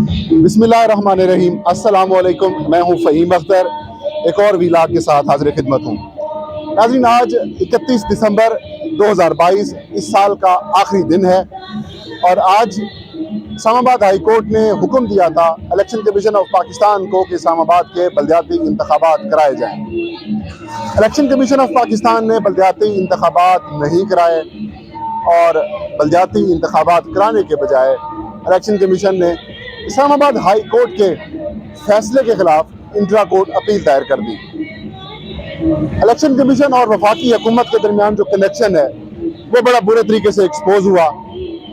बिस्मिल्लाहिर्रहमानिर्रहीम। अस्सलाम वालेकुम। मैं हूँ फ़हीम अख्तर, एक और वीलाग के साथ हाज़िर खिदमत हूँ। नाज़रीन, आज 31 दिसंबर 2022 इस साल का आखिरी दिन है और आज इस्लामाबाद हाई कोर्ट ने हुक्म दिया था इलेक्शन कमीशन ऑफ पाकिस्तान को कि इस्लामाबाद के बलदियाती इंतखाबात कराए जाएँ। इलेक्शन कमीशन ऑफ पाकिस्तान ने बलदियाती इंतखाबात नहीं कराए और बलदियाती इंतखाबात कराने के बजाय इलेक्शन कमीशन ने इस्लामाबाद हाई कोर्ट के फैसले के खिलाफ इंट्रा कोर्ट अपील दायर कर दी। इलेक्शन कमीशन और वफाकी हुकूमत के दरमियान जो कनेक्शन है वो बड़ा बुरे तरीके से एक्सपोज हुआ।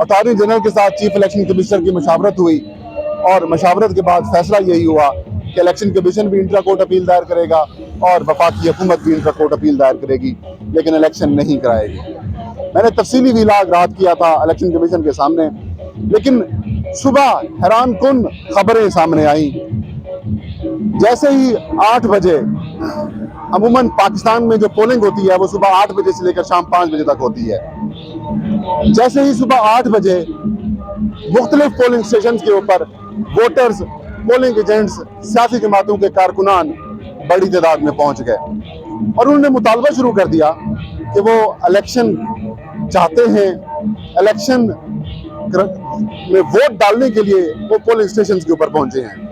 अटॉर्नी जनरल के साथ चीफ इलेक्शन कमिश्नर की मशावरत हुई और मशावरत के बाद फैसला यही हुआ कि इलेक्शन कमीशन भी इंट्रा कोर्ट अपील दायर करेगा और वफाकी हुकूमत भी इंट्रा कोर्ट अपील दायर करेगी, लेकिन इलेक्शन नहीं कराएगी। मैंने तफसीली वीलाग रात किया था इलेक्शन कमीशन के सामने, लेकिन सुबह हैरान कुन खबरें सामने आई। जैसे ही 8 बजे, अमूमन पाकिस्तान में जो पोलिंग होती है वो सुबह 8 बजे से लेकर शाम 5 बजे तक होती है। जैसे ही सुबह 8 बजे मुख्तलिफ पोलिंग स्टेशन के ऊपर वोटर्स, पोलिंग एजेंट्स, सियासी जमातों के कारकुनान बड़ी तादाद में पहुंच गए और उन्होंने मुतालबा शुरू कर दिया कि वो इलेक्शन चाहते हैं। इलेक्शन में वोट डालने के लिए वो पोलिंग स्टेशन के ऊपर पहुंचे हैं।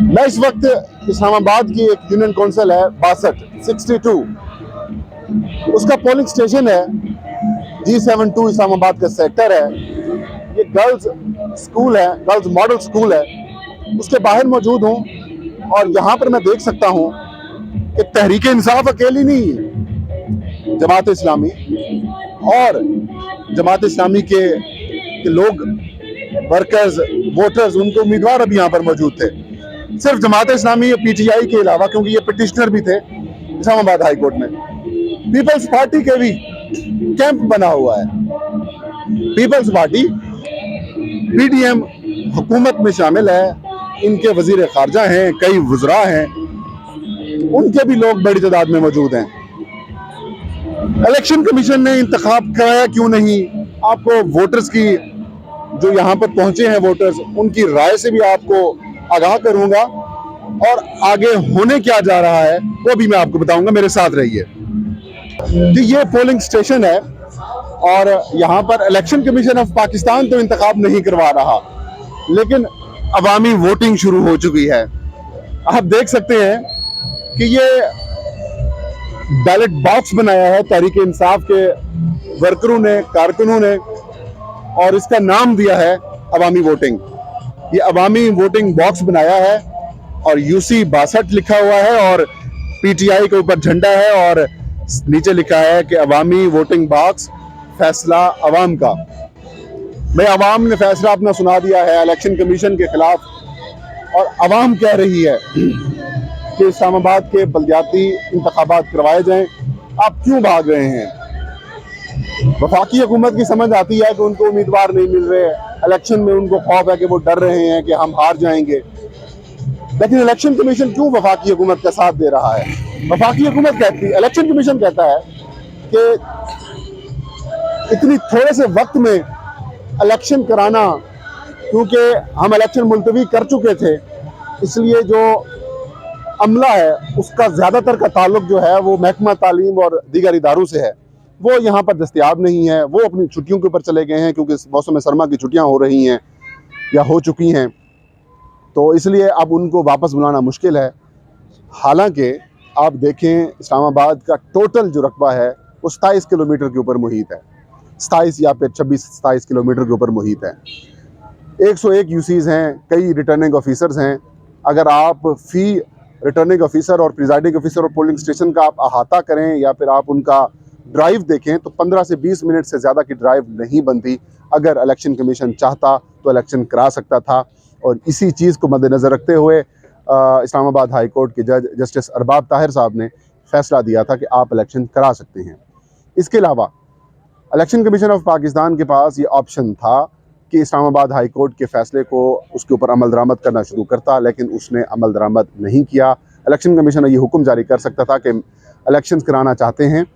मैं इस वक्त इस्लामाबाद की एक यूनियन काउंसिल है 62, उसका पोलिंग स्टेशन है G72 इस्लामाबाद का सेक्टर है। ये गर्ल्स स्कूल है, गर्ल्स मॉडल स्कूल है, उसके बाहर मौजूद हूँ और यहाँ पर मैं देख सकता हूँ कि तहरीक इंसाफ अकेली नहीं है, जमात इस्लामी और जमात इस्लामी के लोग, वर्कर्स, वोटर्स, उनके उम्मीदवार अभी यहाँ पर मौजूद थे। सिर्फ जमात इस्लामी PTI के अलावा, क्योंकि ये पिटिशनर भी थे इस्लामाबाद हाई कोर्ट में, पीपल्स पार्टी के भी कैंप बना हुआ है। पीपल्स पार्टी PDM हुकूमत में शामिल है, इनके वजीर खारजा हैं, कई वज़रा हैं, उनके भी लोग बड़ी तादाद में मौजूद हैं। इलेक्शन कमीशन ने इंतखाब कराया क्यों नहीं? आपको वोटर्स की, जो यहाँ पर पहुंचे हैं वोटर्स, उनकी राय से भी आपको आगाह करूंगा और आगे होने क्या जा रहा है वो भी मैं आपको बताऊंगा। मेरे साथ रहिए। जी, ये पोलिंग स्टेशन है और यहाँ पर इलेक्शन कमीशन ऑफ पाकिस्तान तो इंतखाब नहीं करवा रहा, लेकिन अवामी वोटिंग शुरू हो चुकी है। आप देख सकते हैं कि ये बैलेट बॉक्स बनाया है तहरीक इंसाफ के वर्करों ने, कारकुनों ने, और इसका नाम दिया है अवामी वोटिंग। ये अवामी वोटिंग बॉक्स बनाया है और UC 62 लिखा हुआ है और PTI के ऊपर झंडा है और नीचे लिखा है कि अवामी वोटिंग बॉक्स, फैसला अवाम का। भाई, अवाम ने फैसला अपना सुना दिया है इलेक्शन कमीशन के खिलाफ और अवाम कह रही है कि इस्लामाबाद के बलदियाती इंतखाबात करवाए जाएं। आप क्यों भाग रहे हैं? वफाकी हुकूमत की समझ आती है कि उनको उम्मीदवार नहीं मिल रहे, इलेक्शन में उनको खौफ है कि वो डर रहे हैं कि हम हार जाएंगे, लेकिन इलेक्शन कमीशन क्यों वफाकी हुकूमत का साथ दे रहा है? वफाकी हुकूमत कहती है, इलेक्शन कमीशन कहता है कि इतनी थोड़े से वक्त में इलेक्शन कराना, क्योंकि हम इलेक्शन मुलतवी कर चुके थे, इसलिए जो अमला है उसका ज़्यादातर का ताल्लुक जो है वो महकमा तालीम और दीगर इदारों से है, वो यहाँ पर दस्तयाब नहीं है। वो अपनी छुट्टियों के ऊपर चले गए हैं क्योंकि मौसम सरमा की छुट्टियाँ हो रही हैं या हो चुकी हैं, तो इसलिए अब उनको वापस बुलाना मुश्किल है। हालांकि आप देखें, इस्लामाबाद का टोटल जो रकबा है वो 27 किलोमीटर के ऊपर मुहित है, 27 या फिर 26-27 किलोमीटर के ऊपर मुहित है। 101 UCs हैं, कई रिटर्निंग ऑफिसर्स हैं। अगर आप फ़ी रिटर्निंग ऑफिसर और प्रिजाइडिंग ऑफिसर और पोलिंग स्टेशन का आप अहाता करें या फिर आप उनका ड्राइव देखें तो 15 से 20 मिनट से ज़्यादा की ड्राइव नहीं बनती। अगर इलेक्शन कमीशन चाहता तो इलेक्शन करा सकता था और इसी चीज़ को मद्देनज़र रखते हुए इस्लामाबाद हाई कोर्ट के जज जस्टिस अरबाब ताहिर साहब ने फैसला दिया था कि आप इलेक्शन करा सकते हैं। इसके अलावा इलेक्शन कमीशन ऑफ पाकिस्तान के पास ये ऑप्शन था कि इस्लामाबाद हाई कोर्ट के फैसले को, उसके ऊपर अमल दरामद करना शुरू करता, लेकिन उसने अमल दरामद नहीं किया। इलेक्शन कमीशन ये हुक्म जारी कर सकता था कि इलेक्शन कराना चाहते हैं,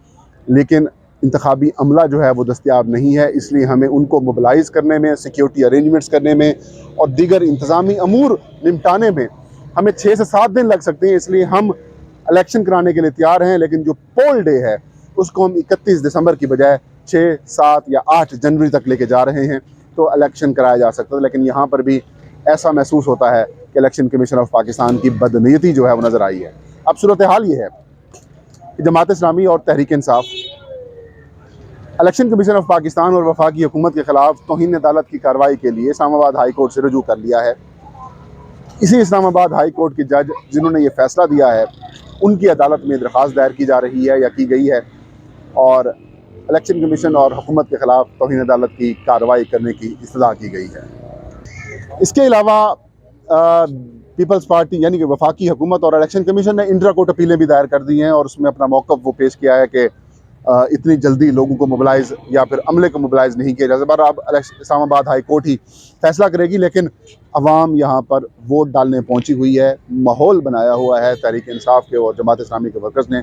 लेकिन इंतखाबी अमला जो है वो दस्तयाब नहीं है, इसलिए हमें उनको मोबिलाइज़ करने में, सिक्योरिटी अरेंजमेंट्स करने में और दीगर इंतज़ामी अमूर निपटाने में हमें 6 से 7 दिन लग सकते हैं। इसलिए हम इलेक्शन कराने के लिए तैयार हैं, लेकिन जो पोल डे है उसको हम 31 दिसंबर की बजाय 6, 7 या 8 जनवरी तक लेके जा रहे हैं, तो इलेक्शन कराया जा सकता है। लेकिन यहाँ पर भी ऐसा महसूस होता है कि इलेक्शन कमीशन ऑफ पाकिस्तान की बदनीयती जो है वो नज़र आई है। अब सूरत हाल ये है कि जमात इस्लामी और Tehreek Insaf election commission of Pakistan और वफाकी हुकूमत के ख़िलाफ़ तौहीन अदालत की कार्रवाई के लिए इस्लामाबाद हाई कोर्ट से रुजू कर लिया है। इसी इस्लामाबाद हाई कोर्ट के जज जिन्होंने ये फ़ैसला दिया है, उनकी अदालत में दरख्वास्त दायर की जा रही है या की गई है, और इलेक्शन कमीशन और हुकूमत के ख़िलाफ़ तौहीन अदालत की कार्रवाई करने की इस्तदा की गई है। इसके अलावा पीपल्स पार्टी यानी कि वफाकी हुकूमत और इलेक्शन कमीशन ने इंट्रा कोर्ट अपीलें भी दायर कर दी हैं, और उसमें अपना मौक़िफ़ वो पेश किया है कि इतनी जल्दी लोगों को मोबिलाइज़ या फिर अमले को मोबिलाइज़ नहीं किया जा सकता। अब इस्लामाबाद हाई कोर्ट ही फैसला करेगी, लेकिन अवाम यहाँ पर वोट डालने पहुँची हुई है। माहौल बनाया हुआ है तहरीक इंसाफ के और जमात इस्लामी के वर्कर्स ने।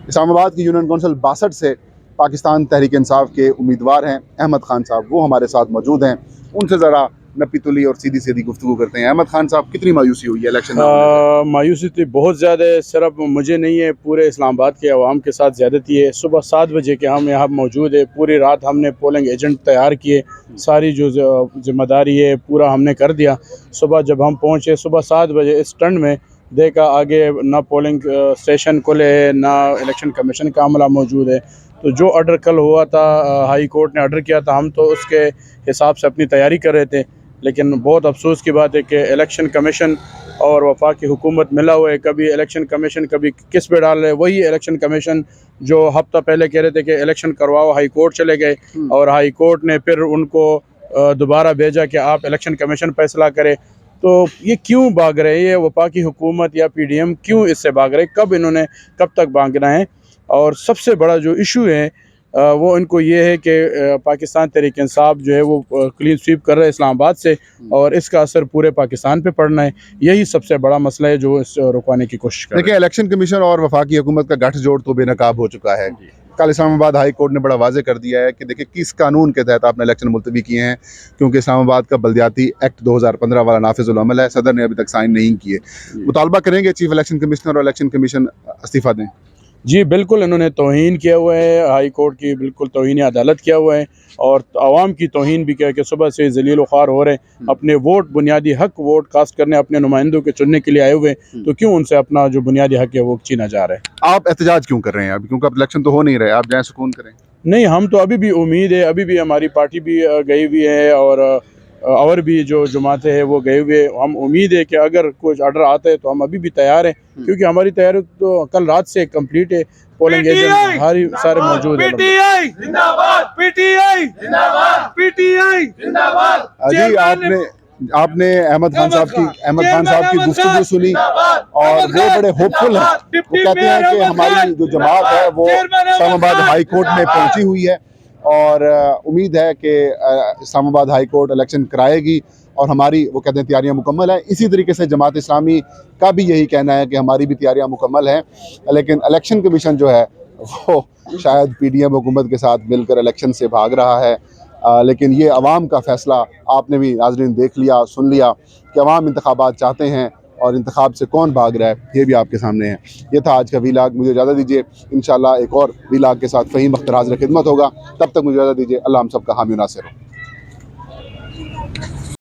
इस्लामाबाद की यूनियन कौंसिल 62 से पाकिस्तान तहरीक इंसाफ के उम्मीदवार हैं अहमद खान साहब, वो हमारे साथ मौजूद हैं। उनसे ज़रा नपी तुली और सीधी सीधी गुफ्तगू करते हैं। अहमद खान साहब, कितनी मायूसी हुई है इलेक्शन में? मायूसी तो बहुत ज़्यादा है, सिर्फ मुझे नहीं है, पूरे इस्लामाबाद के अवाम के साथ ज़्यादती है। सुबह 7 बजे के हम यहाँ मौजूद है, पूरी रात हमने पोलिंग एजेंट तैयार किए, सारी जो जिम्मेदारी है पूरा हमने कर दिया। सुबह जब हम पहुँचे सुबह 7 बजे, इस टर्न में देखा आगे ना पोलिंग स्टेशन खुले है, ना इलेक्शन कमीशन का अमला मौजूद है। तो जो ऑर्डर कल हुआ था, हाई कोर्ट ने ऑर्डर किया था, हम तो उसके हिसाब से अपनी तैयारी कर रहे थे। लेकिन बहुत अफसोस की बात है कि इलेक्शन कमीशन और वफाकी हुकूमत मिला हुआ है, कभी इलेक्शन कमीशन कभी किस पे डाल रहे हैं। वही इलेक्शन कमीशन जो हफ्ता पहले कह रहे थे कि इलेक्शन करवाओ, हाई कोर्ट चले गए, और हाई कोर्ट ने फिर उनको दोबारा भेजा कि आप इलेक्शन कमीशन फैसला करे। तो ये क्यों भाग रहे हैं, ये वफाकी हुकूमत या PDM क्यों इससे भाग रहे हैं, कब तक भागना है? और सबसे बड़ा जो इशू है वो इनको ये है कि पाकिस्तान तहरीक इंसाफ जो है वो क्लीन स्वीप कर रहा है इस्लामाबाद से, और इसका असर पूरे पाकिस्तान पे पड़ना है। यही सबसे बड़ा मसला है जो इस रुकवाने की कोशिश कर रहे हैं। देखिए, इलेक्शन कमीशन और वफाकी हुकूमत का गठजोड़ तो बेनकाब हो चुका है। कल इस्लामाबाद हाई कोर्ट ने बड़ा वाज़े कर दिया है कि देखिए किस कानून के तहत आपने इलेक्शन मुलतवी किए हैं, क्योंकि इस्लामाबाद का बल्दियाती एक्ट 2015 वाला नाफिजुल अमल है, सदर ने अभी तक साइन नहीं किए। मुतालबा करेंगे चीफ इलेक्शन कमिश्नर और इलेक्शन कमीशन इस्तीफ़ा दें। जी बिल्कुल, इन्होंने तौहीन किया हुआ है, हाई कोर्ट की बिल्कुल तौहीन अदालत किया हुआ है, और आवाम की तौहीन भी किया कि सुबह से जलील व ख्वार हो रहे हैं, अपने वोट, बुनियादी हक वोट कास्ट करने, अपने नुमाइंदों के चुनने के लिए आए हुए हैं, तो क्यों उनसे अपना जो बुनियादी हक है वो छीना जा रहा है? आप एहतजाज क्यों कर रहे हैं अभी? क्योंकि अब इलेक्शन तो हो नहीं रहे, आप जाएँ सुकून करें। नहीं, हम तो अभी भी उम्मीद है, अभी भी हमारी पार्टी भी गई हुई है, और भी जो जमातें हैं वो गए हुए। हम उम्मीद है कि अगर कुछ ऑर्डर आता है तो हम अभी भी तैयार हैं, क्योंकि हमारी तैयारी तो कल रात से कंप्लीट है। पोलिंग एजेंट सारे मौजूद हैं। PTI जिंदाबाद, PTI जिंदाबाद, PTI जिंदाबाद। जी, आपने अहमद खान साहब की गुफ्तगू सुनी, और वो बड़े होपफुल हैं। वो कहते हैं कि हमारी जो जमात है वो इस्लामाबाद हाई कोर्ट में पहुंची हुई है, और उम्मीद है कि इस्लामाबाद हाई कोर्ट इलेक्शन कराएगी, और हमारी, वो कहते हैं, तैयारियां मुकम्मल हैं। इसी तरीके से जमात इस्लामी का भी यही कहना है कि हमारी भी तैयारियां मुकम्मल हैं, लेकिन इलेक्शन कमीशन जो है वो शायद PDM हुकूमत के साथ मिलकर इलेक्शन से भाग रहा है। लेकिन ये अवाम का फ़ैसला आपने भी नाज़रीन देख लिया, सुन लिया कि अवाम इंतखाबात चाहते हैं, और इंतखाब से कौन भाग रहा है ये भी आपके सामने है। ये था आज का वीलाग, मुझे इजाज़त दीजिए। इंशाल्लाह एक और वीलाग के साथ फ़हीम अख्तर हाज़िर खिदमत होगा। तब तक मुझे इजाज़त दीजिए। अल्लाह हम सब का हामी नासिर हो।